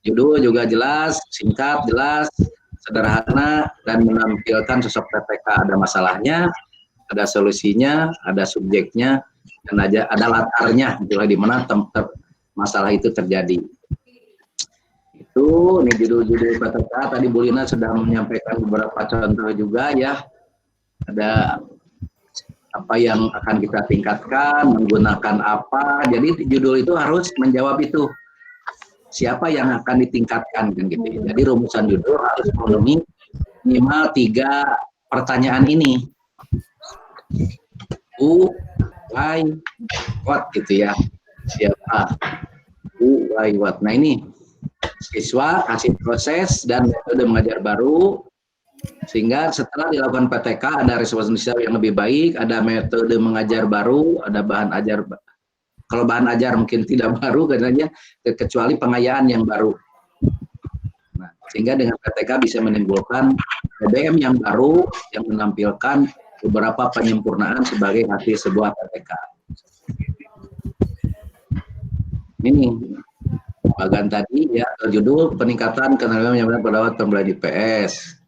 Judul juga jelas, singkat, jelas, sederhana, dan menampilkan sosok PPK. Ada masalahnya, ada solusinya, ada subjeknya, dan ada latarnya, di mana masalah itu terjadi. Itu ini judul-judul PPK. Tadi Bu Lina sudah menyampaikan beberapa contoh juga ya. Ada apa yang akan kita tingkatkan, menggunakan apa. Jadi judul itu harus menjawab itu. Siapa yang akan ditingkatkan kan gitu. Jadi rumusan judul harus memenuhi minimal 3 pertanyaan ini. Who, why, what gitu ya. Siapa? Who, why, what. Nah ini siswa kasih proses dan metode mengajar baru, sehingga setelah dilakukan PTK ada responsif yang lebih baik, ada metode mengajar baru, ada bahan ajar. Kalau bahan ajar mungkin tidak baru katanya, kecuali pengayaan yang baru. Nah, sehingga dengan PTK bisa menimbulkan BBM yang baru yang menampilkan beberapa penyempurnaan sebagai hasil sebuah PTK. Ini bagian tadi ya, judul peningkatan keterampilan pendapat pembelajaran IPS.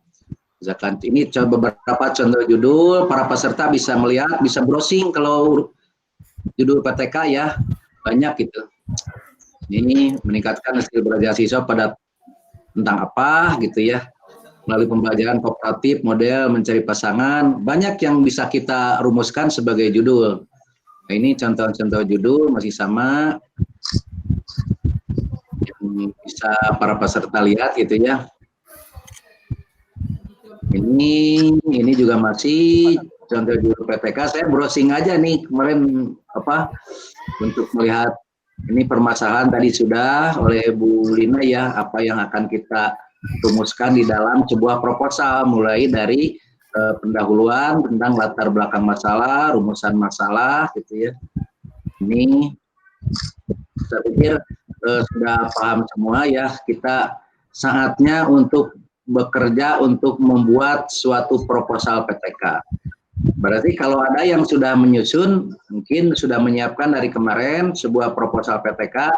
Misalkan ini beberapa contoh judul, para peserta bisa melihat, bisa browsing kalau judul PTK ya, banyak gitu. Ini meningkatkan hasil belajar siswa pada tentang apa gitu ya, melalui pembelajaran kooperatif, model mencari pasangan, banyak yang bisa kita rumuskan sebagai judul. Nah, ini contoh-contoh judul masih sama, yang bisa para peserta lihat gitu ya. Ini juga masih contoh judul PTK. Saya browsing aja nih kemarin untuk melihat ini permasalahan tadi sudah oleh Bu Lina ya, apa yang akan kita rumuskan di dalam sebuah proposal, mulai dari pendahuluan tentang latar belakang masalah, rumusan masalah gitu ya. Ini saya pikir sudah paham semua ya, kita saatnya untuk bekerja untuk membuat suatu proposal PTK. Berarti kalau ada yang sudah menyusun, mungkin sudah menyiapkan dari kemarin sebuah proposal PTK,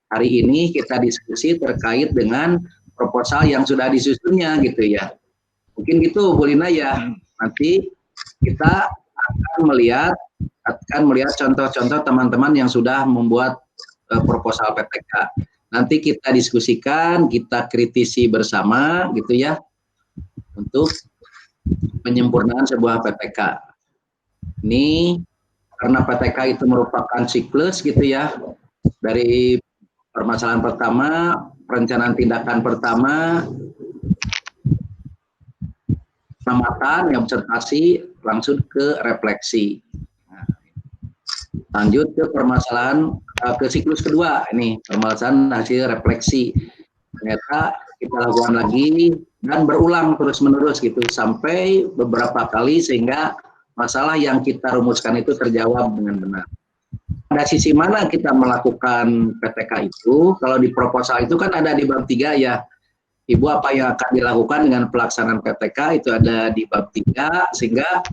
hari ini kita diskusi terkait dengan proposal yang sudah disusunnya gitu ya. Mungkin gitu Bu Lina ya, nanti kita akan melihat contoh-contoh teman-teman yang sudah membuat proposal PTK. Nanti kita diskusikan, kita kritisi bersama gitu ya, untuk penyempurnaan sebuah PTK. Ini karena PTK itu merupakan siklus gitu ya, dari permasalahan pertama, perencanaan tindakan pertama, pengamatan, observasi, langsung ke refleksi. Lanjut ke permasalahan ke siklus kedua, ini permasalahan hasil refleksi. Ternyata kita lakukan lagi dan berulang terus-menerus gitu sampai beberapa kali sehingga masalah yang kita rumuskan itu terjawab dengan benar. Pada sisi mana kita melakukan PTK itu? Kalau di proposal itu kan ada di bab 3 ya. Ibu, apa yang akan dilakukan dengan pelaksanaan PTK itu ada di bab 3, sehingga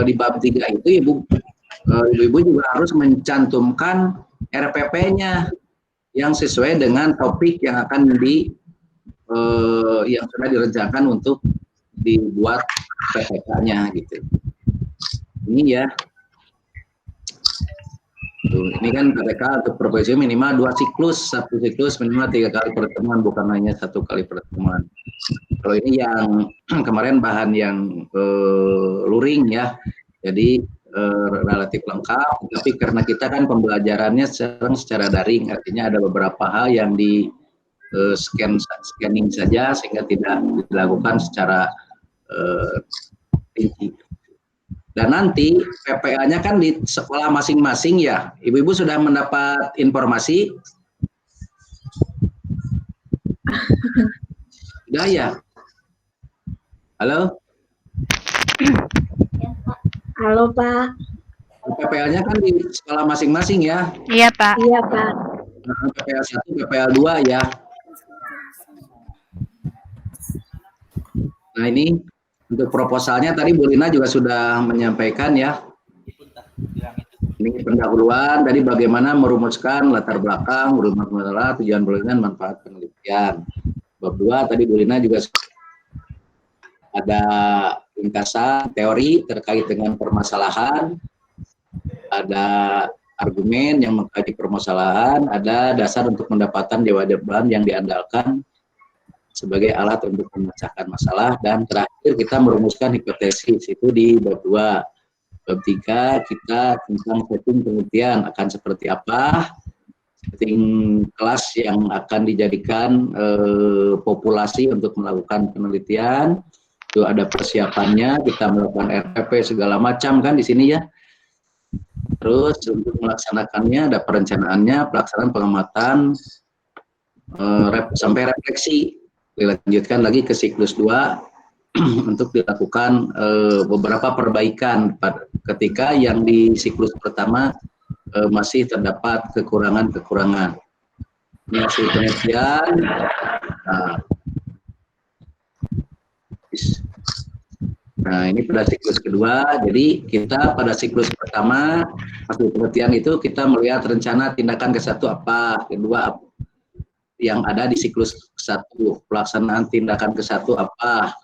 di bab 3 itu ibu juga harus mencantumkan RPP-nya yang sesuai dengan topik yang akan yang sudah direncanakan untuk dibuat PTK-nya gitu. Ini ya. Tuh, ini kan PTK untuk profesi minimal 2 siklus, 1 siklus minimal 3 kali pertemuan, bukan hanya 1 kali pertemuan. Kalau ini yang kemarin bahan yang luring ya, jadi relatif lengkap, tapi karena kita kan pembelajarannya sekarang secara daring, artinya ada beberapa hal yang di scanning saja sehingga tidak dilakukan secara rinci. Dan nanti PPA-nya kan di sekolah masing-masing ya. Ibu-ibu sudah mendapat informasi? Sudah ya? Halo? Halo Pak. PPL-nya kan di sekolah masing-masing ya? Iya Pak. Iya Pak. PPL 1, PPL 2 ya. Nah ini untuk proposalnya tadi Bu Lina juga sudah menyampaikan ya. Ini pendahuluan, tadi bagaimana merumuskan latar belakang, merumuskan masalah, tujuan penelitian, manfaat penelitian. penelitian. Bab 2 tadi Bu Lina juga ada ringkasan teori terkait dengan permasalahan, ada argumen yang mengkaji permasalahan, ada dasar untuk mendapatkan jawaban yang diandalkan sebagai alat untuk memecahkan masalah, dan terakhir kita merumuskan hipotesis itu di bab 2. Bab 3 kita tentang setting penelitian akan seperti apa, setting kelas yang akan dijadikan populasi untuk melakukan penelitian. Itu ada persiapannya, kita melakukan RPP segala macam kan di sini ya. Terus untuk melaksanakannya ada perencanaannya, pelaksanaan pengamatan, sampai refleksi. Dilanjutkan lagi ke siklus 2 untuk dilakukan beberapa perbaikan ketika yang di siklus pertama masih terdapat kekurangan-kekurangan. Ini hasil penelitian. Nah, ini pada siklus kedua. Jadi kita pada siklus pertama hasil penelitian itu kita melihat rencana tindakan ke satu apa, kedua yang ada di siklus satu, pelaksanaan tindakan ke satu apa,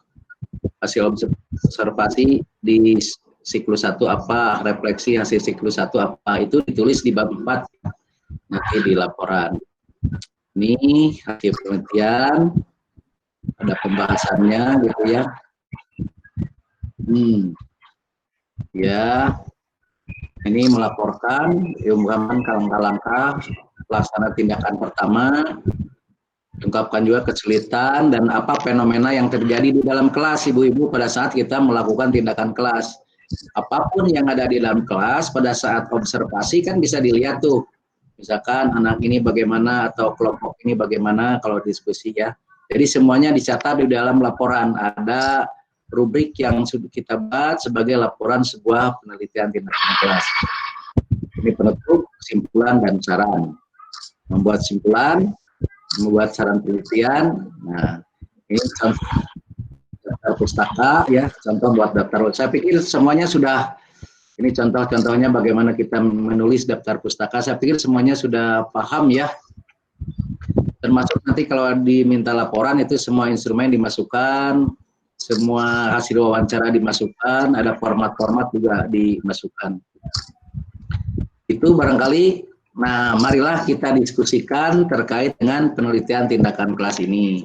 hasil observasi di siklus 1 apa, refleksi hasil siklus 1 apa, itu ditulis di bab 4 nanti di laporan. Ini hasil penelitian, ada pembahasannya gitu ya. Ya, ini melaporkan langkah-langkah pelaksana tindakan pertama, ungkapkan juga kesulitan dan apa fenomena yang terjadi di dalam kelas ibu-ibu pada saat kita melakukan tindakan kelas. Apapun yang ada di dalam kelas pada saat observasi kan bisa dilihat tuh, misalkan anak ini bagaimana atau kelompok ini bagaimana kalau diskusi ya. Jadi semuanya dicatat di dalam laporan, ada rubrik yang sudah kita buat sebagai laporan sebuah penelitian tindakan kelas. Ini penutup, kesimpulan dan saran. Membuat simpulan, membuat saran penelitian. Nah, ini contoh daftar pustaka ya, contoh buat daftar. Saya pikir semuanya sudah, ini contoh-contohnya bagaimana kita menulis daftar pustaka. Saya pikir semuanya sudah paham ya. Termasuk nanti kalau diminta laporan itu semua instrumen dimasukkan, semua hasil wawancara dimasukkan, ada format-format juga dimasukkan. Itu barangkali. Nah, marilah kita diskusikan terkait dengan penelitian tindakan kelas ini.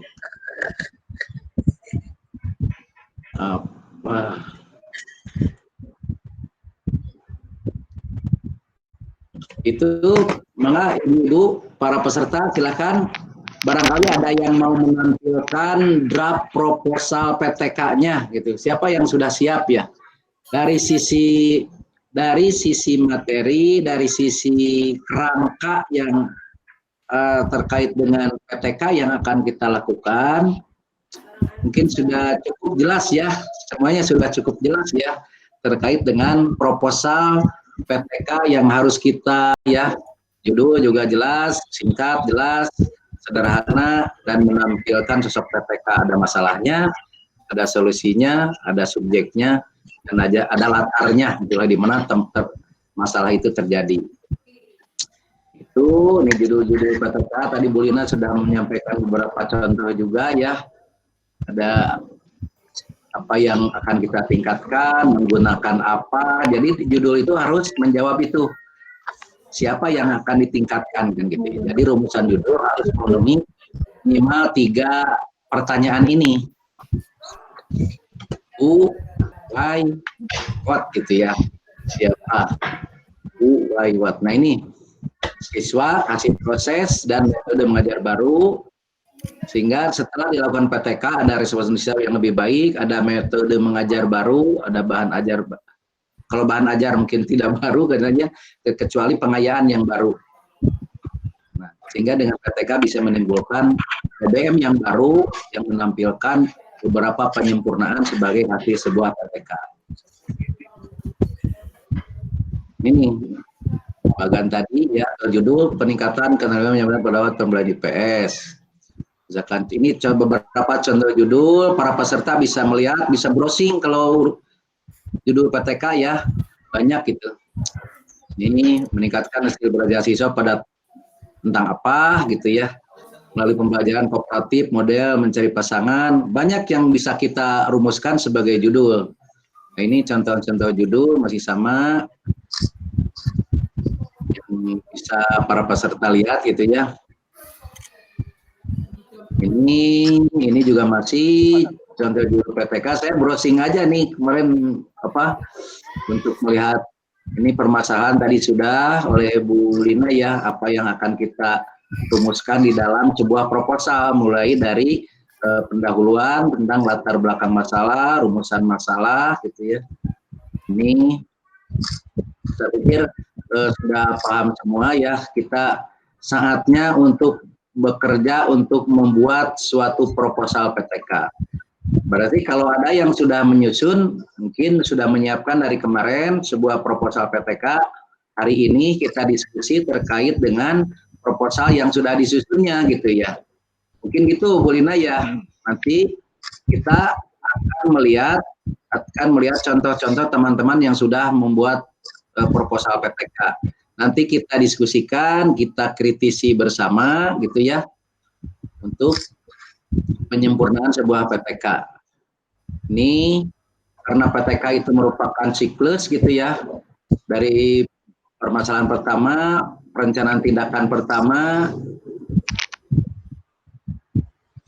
Itu, maka ibu-ibu, para peserta silakan. Barangkali ada yang mau menampilkan draft proposal PTK-nya, gitu. Siapa yang sudah siap ya? Dari sisi materi, dari sisi kerangka yang terkait dengan PTK yang akan kita lakukan, mungkin sudah cukup jelas ya, semuanya sudah cukup jelas ya, terkait dengan proposal PTK yang harus kita ya, judul juga jelas, singkat, jelas, sederhana, dan menampilkan sosok PTK, ada masalahnya, ada solusinya, ada subjeknya, dan ada latarnya, itulah di mana masalah itu terjadi. Itu, ini judul-judul PTK, tadi Bu Lina sudah menyampaikan beberapa contoh juga ya, ada apa yang akan kita tingkatkan, menggunakan apa, jadi judul itu harus menjawab itu. Siapa yang akan ditingkatkan kan gitu. Jadi rumusan judul harus memenuhi minimal 3 pertanyaan ini. Who, why, what gitu ya. Siapa? Who, why, what. Nah ini siswa hasil proses dan metode mengajar baru, sehingga setelah dilakukan PTK ada respons yang lebih baik, ada metode mengajar baru, ada bahan ajar. Kalau bahan ajar mungkin tidak baru katanya, kecuali pengayaan yang baru. Nah, sehingga dengan PTK bisa menimbulkan PBM yang baru yang menampilkan beberapa penyempurnaan sebagai hasil sebuah PTK. Ini bagian tadi ya, judul peningkatan keterampilan menyampaikan pendapat pembelajaran IPS. Misalkan ini beberapa contoh judul, para peserta bisa melihat, bisa browsing kalau judul PTK ya, banyak gitu. Ini meningkatkan hasil belajar siswa pada tentang apa gitu ya. melalui pembelajaran kooperatif, model mencari pasangan, banyak yang bisa kita rumuskan sebagai judul. Nah, ini contoh-contoh judul masih sama, yang bisa para peserta lihat gitu ya. Ini juga masih contoh judul PTK. Saya browsing aja nih kemarin untuk melihat ini permasalahan tadi sudah oleh Bu Lina ya, apa yang akan kita rumuskan di dalam sebuah proposal, mulai dari pendahuluan tentang latar belakang masalah, rumusan masalah gitu ya. Ini saya pikir sudah paham semua ya, kita saatnya untuk bekerja untuk membuat suatu proposal PTK. Berarti kalau ada yang sudah menyusun, mungkin sudah menyiapkan dari kemarin sebuah proposal PTK, hari ini kita diskusi terkait dengan proposal yang sudah disusunnya gitu ya. Mungkin gitu Bu Lina ya. Nanti kita akan melihat contoh-contoh teman-teman yang sudah membuat proposal PTK. Nanti kita diskusikan, kita kritisi bersama gitu ya, untuk penyempurnaan sebuah PTK. Ini karena PTK itu merupakan siklus gitu ya, dari permasalahan pertama, perencanaan tindakan pertama,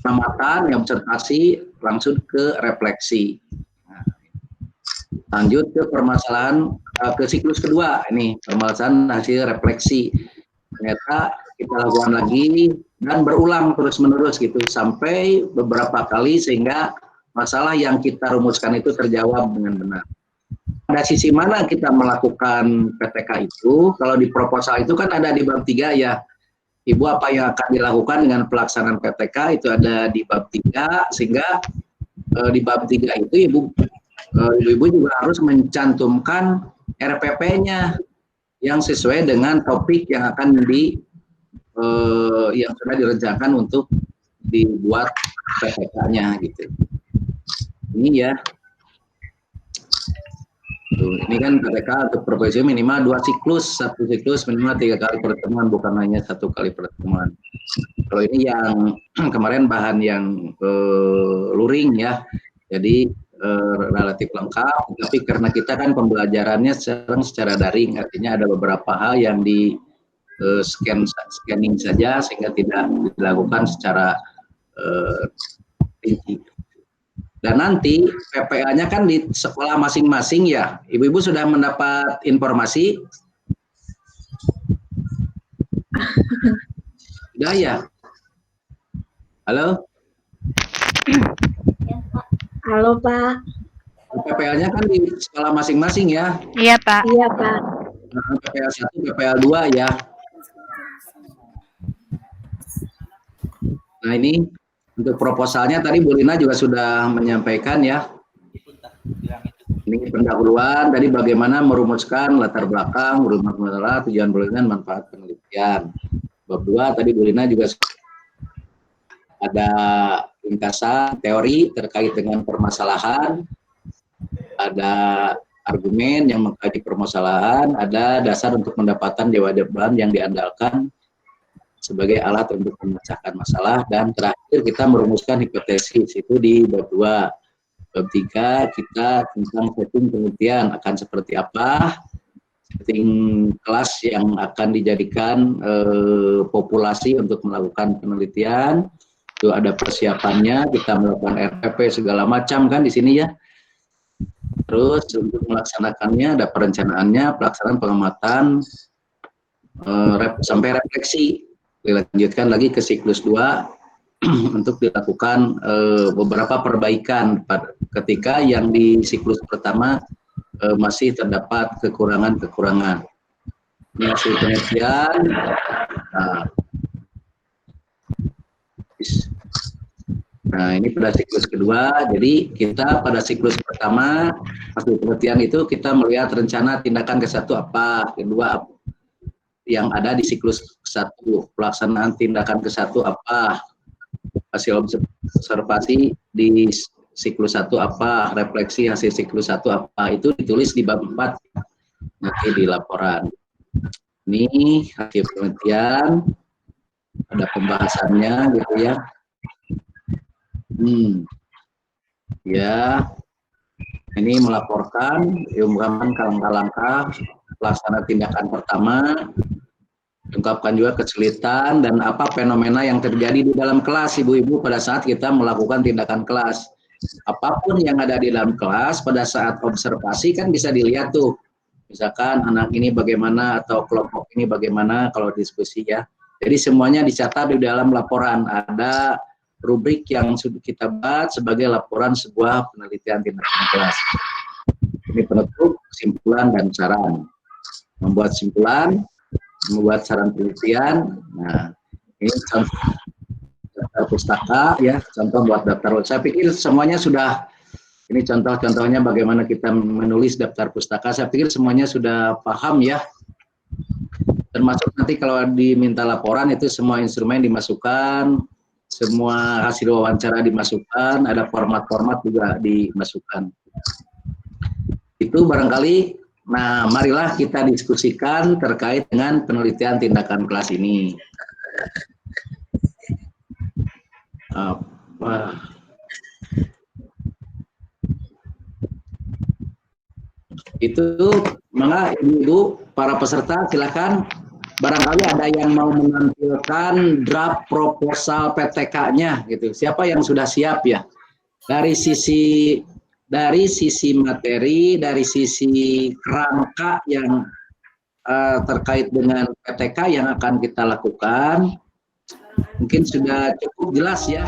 pengamatan, observasi, langsung ke refleksi. Lanjut ke permasalahan ke siklus kedua, ini permasalahan hasil refleksi. Ternyata kita lakukan lagi dan berulang terus-menerus gitu sampai beberapa kali sehingga masalah yang kita rumuskan itu terjawab dengan benar. Pada sisi mana kita melakukan PTK itu? Kalau di proposal itu kan ada di bab 3 ya. Ibu, apa yang akan dilakukan dengan pelaksanaan PTK itu ada di bab 3, sehingga di bab 3 itu ibu-ibu juga harus mencantumkan RPP-nya yang sesuai dengan topik yang akan yang sudah direncanakan untuk dibuat PTK-nya gitu. Ini ya. Tuh, ini kan PTK untuk profesi minimal 2 siklus, 1 siklus minimal 3 kali pertemuan, bukan hanya 1 kali pertemuan. Kalau ini yang kemarin bahan yang luring ya, jadi relatif lengkap, tapi karena kita kan pembelajarannya secara daring, artinya ada beberapa hal yang di scanning saja sehingga tidak dilakukan secara rinci. Dan nanti PPA-nya kan di sekolah masing-masing ya. Ibu-ibu sudah mendapat informasi? Sudah ya? Halo? Halo Pak. PPA-nya kan di sekolah masing-masing ya? Iya Pak. Iya Pak. PPA 1, PPA 2 ya. Nah ini untuk proposalnya tadi Bu Lina juga sudah menyampaikan ya. Ini pendahuluan tadi bagaimana merumuskan latar belakang, rumus masalah, tujuan penelitian, manfaat penelitian. Bab 2 tadi Bu Lina juga ada ringkasan teori terkait dengan permasalahan, ada argumen yang mengkaji permasalahan, ada dasar untuk mendapatkan jawaban yang diandalkan sebagai alat untuk memecahkan masalah, dan terakhir kita merumuskan hipotesis itu di bab 2. Bab 3 kita tentang setting penelitian akan seperti apa, setting kelas yang akan dijadikan populasi untuk melakukan penelitian, itu ada persiapannya, kita melakukan RPP segala macam kan di sini ya. Terus untuk melaksanakannya ada perencanaannya, pelaksanaan pengamatan, sampai refleksi. Dilanjutkan lagi ke siklus 2 untuk dilakukan beberapa perbaikan ketika yang di siklus pertama masih terdapat kekurangan-kekurangan. Ini hasil penelitian. Nah, ini pada siklus kedua. Jadi kita pada siklus pertama hasil penelitian itu kita melihat rencana tindakan ke satu apa, kedua apa yang ada di siklus 1, pelaksanaan tindakan ke 1 apa, hasil observasi di siklus 1 apa, refleksi hasil siklus 1 apa, itu ditulis di bab 4 nanti di laporan. Ini hasil penelitian. ada pembahasannya gitu ya. Ya, ini melaporkan, diungkapkan langkah-langkah pelaksana tindakan pertama, diungkapkan juga kesulitan dan apa fenomena yang terjadi di dalam kelas, ibu-ibu, pada saat kita melakukan tindakan kelas. Apapun yang ada di dalam kelas, pada saat observasi kan bisa dilihat tuh, misalkan anak ini bagaimana atau kelompok ini bagaimana kalau diskusi ya. Jadi semuanya dicatat di dalam laporan, ada rubrik yang sudah kita buat sebagai laporan sebuah penelitian tindakan kelas. Ini penutup, kesimpulan, dan saran. Membuat simpulan, membuat saran penelitian. Nah, ini contoh daftar pustaka ya, contoh buat daftar. Saya pikir semuanya sudah, ini contoh-contohnya bagaimana kita menulis daftar pustaka. Saya pikir semuanya sudah paham ya. Termasuk nanti kalau diminta laporan itu semua instrumen dimasukkan, semua hasil wawancara dimasukkan, ada format-format juga dimasukkan. Itu barangkali, nah marilah kita diskusikan terkait dengan penelitian tindakan kelas ini. Itu maka ibu-ibu para peserta silakan, barangkali ada yang mau menampilkan draft proposal PTK-nya gitu. Siapa yang sudah siap ya? Dari sisi materi, dari sisi kerangka yang terkait dengan PTK yang akan kita lakukan, mungkin sudah cukup jelas ya.